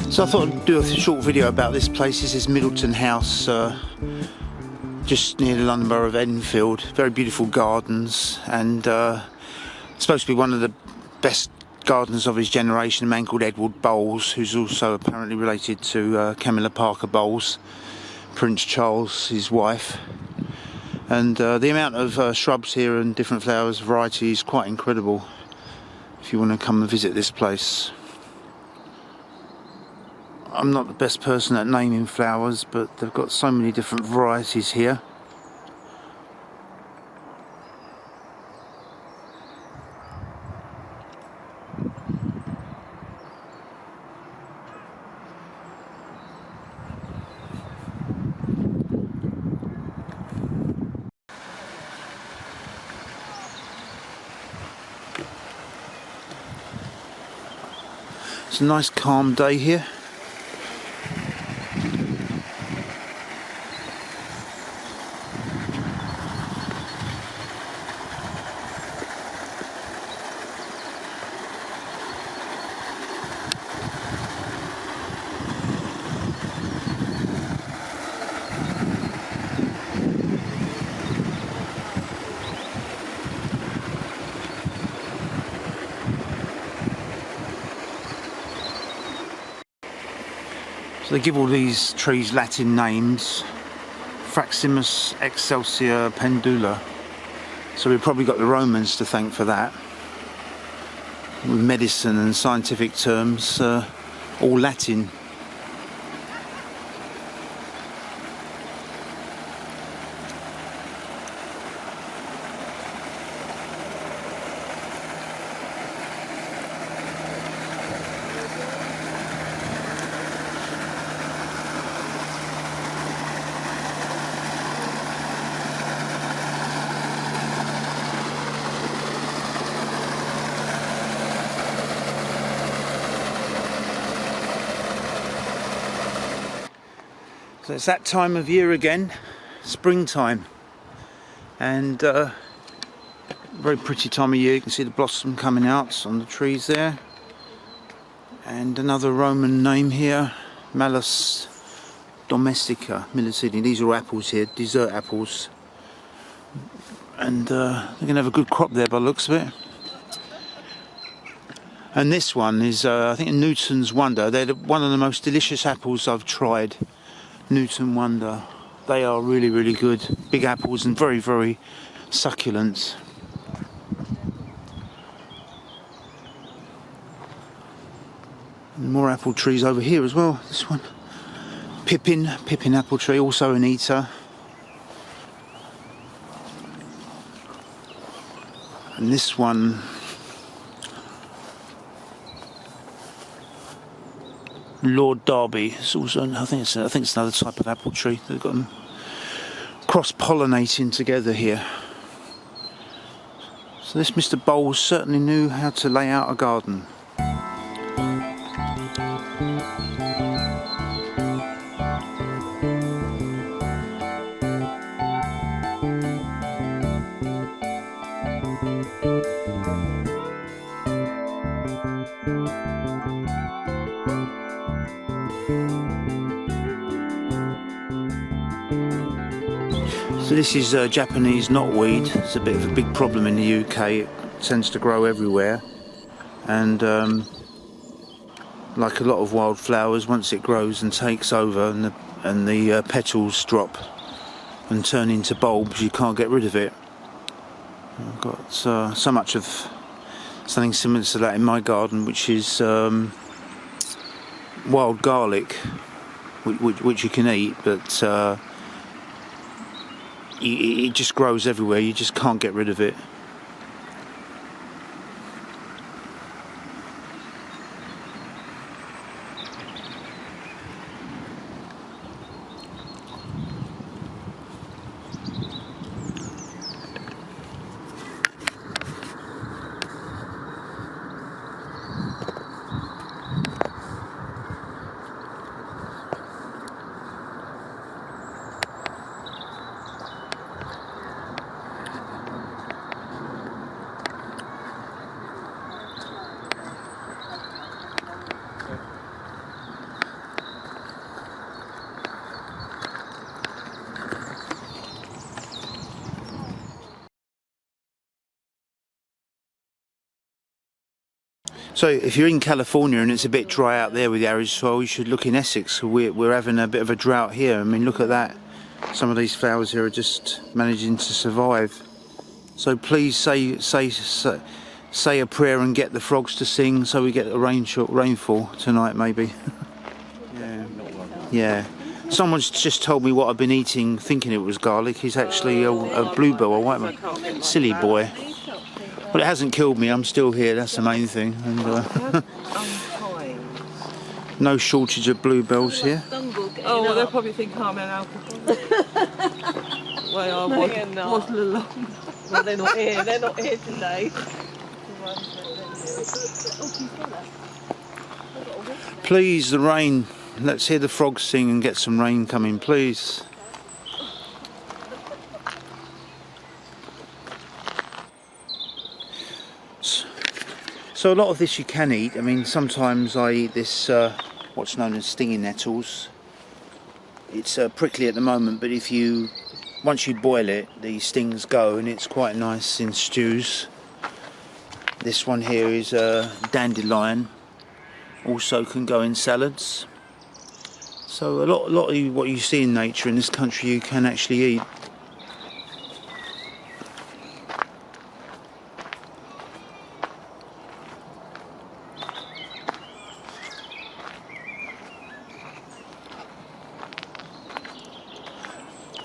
So I thought I'd do a short video about this place. This is Myddelton House, just near the London Borough of Enfield. Very beautiful gardens, and supposed to be one of the best gardens of his generation. A man called Edward Bowles, who's also apparently related to Camilla Parker Bowles, Prince Charles, his wife. And the amount of shrubs here and different flowers, variety, is quite incredible if you want to come and visit this place. I'm not the best person at naming flowers, but they've got so many different varieties here. It's a nice calm day here. So they give all these trees Latin names. Fraximus Excelsior Pendula. So we've probably got the Romans to thank for that. With medicine and scientific terms, all Latin. So it's that time of year again, springtime, and very pretty time of year. You can see the blossom coming out on the trees there, and another Roman name here, Malus domestica millicini. These are apples here, dessert apples, and they're going to have a good crop there by the looks of it. And this one is I think Newton's Wonder. They're one of the most delicious apples I've tried. Newton Wonder. They are really, really good. Big apples and very, very succulent. And more apple trees over here as well. This one, Pippin apple tree, also an eater. And this one, Lord Derby. It's also, I think it's another type of apple tree. They've got them cross-pollinating together here. So this Mr. Bowles certainly knew how to lay out a garden. So this is Japanese knotweed. It's a bit of a big problem in the UK. It tends to grow everywhere, and like a lot of wildflowers, once it grows and takes over and the petals drop and turn into bulbs, you can't get rid of it. I've got so much of something similar to that in my garden, which is wild garlic, which you can eat, but it just grows everywhere. You just can't get rid of it. So if you're in California and it's a bit dry out there with the arid soil, you should look in Essex. We're having a bit of a drought here. I mean, look at that. Some of these flowers here are just managing to survive. So please say a prayer and get the frogs to sing, so we get a rainfall tonight, maybe. Yeah. Someone's just told me what I've been eating, thinking it was garlic. He's actually a bluebell, a white one. Silly boy. Well, it hasn't killed me. I'm still here. That's the main thing. And no shortage of bluebells here. Oh, well, they'll probably think I'm an alcohol. Well, I waddle along. Well, they're not here. They're not here today. Please, the rain. Let's hear the frogs sing and get some rain coming, please. So a lot of this you can eat. I mean, sometimes I eat this, what's known as stinging nettles. It's prickly at the moment, but once you boil it, the stings go, and it's quite nice in stews. This one here is dandelion. Also can go in salads. So a lot of what you see in nature in this country you can actually eat.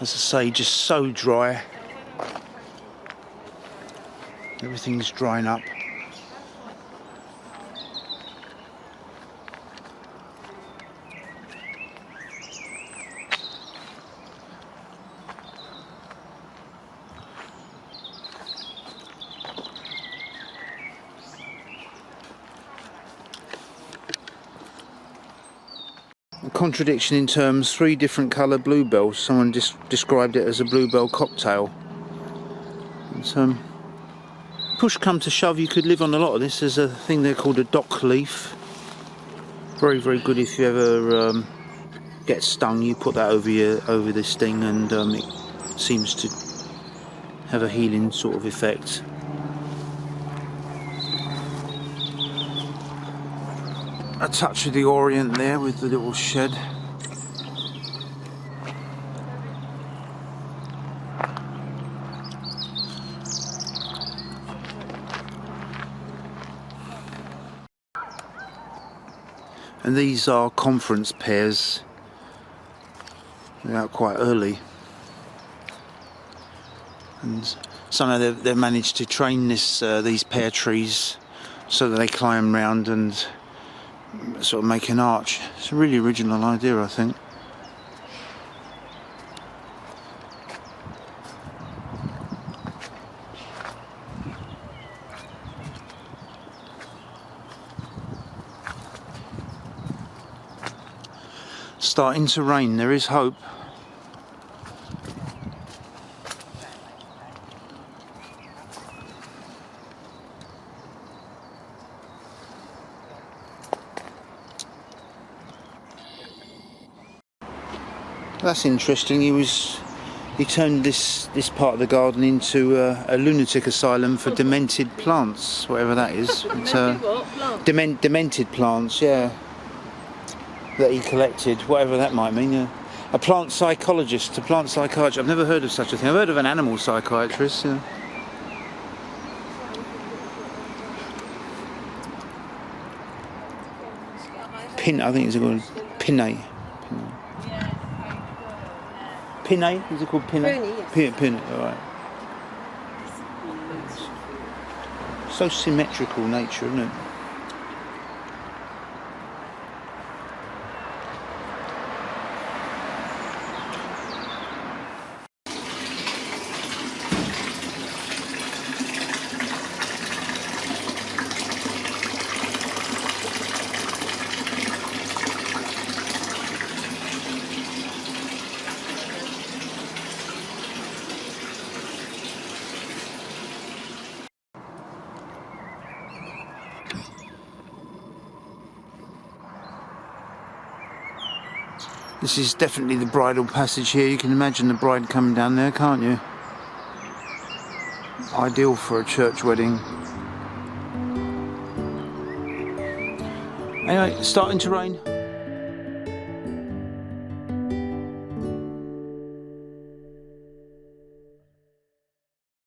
As I say, just so dry. Everything's drying up. A contradiction in terms, 3 different colour bluebells. Someone described it as a bluebell cocktail. And, push come to shove, you could live on a lot of this. There's a thing there called a dock leaf. Very, very good if you ever get stung. You put that over this thing, and it seems to have a healing sort of effect. A touch of the Orient there with the little shed. And these are conference pears. They're out quite early. And somehow they've managed to train these pear trees so that they climb round and sort of make an arch. It's a really original idea, I think. Starting to rain, there is hope. That's interesting. He turned this part of the garden into a lunatic asylum for demented plants, whatever that is. Demented plants, yeah. That he collected, whatever that might mean. Yeah. A plant psychologist, a plant psychiatrist. I've never heard of such a thing. I've heard of an animal psychiatrist. Yeah. I think it's called Pinay. Pinay? Is it called Pinay? Pinay, yes. Pinay, alright. So symmetrical nature, isn't it? This is definitely the bridal passage here. You can imagine the bride coming down there, can't you? Ideal for a church wedding. Anyway, it's starting to rain.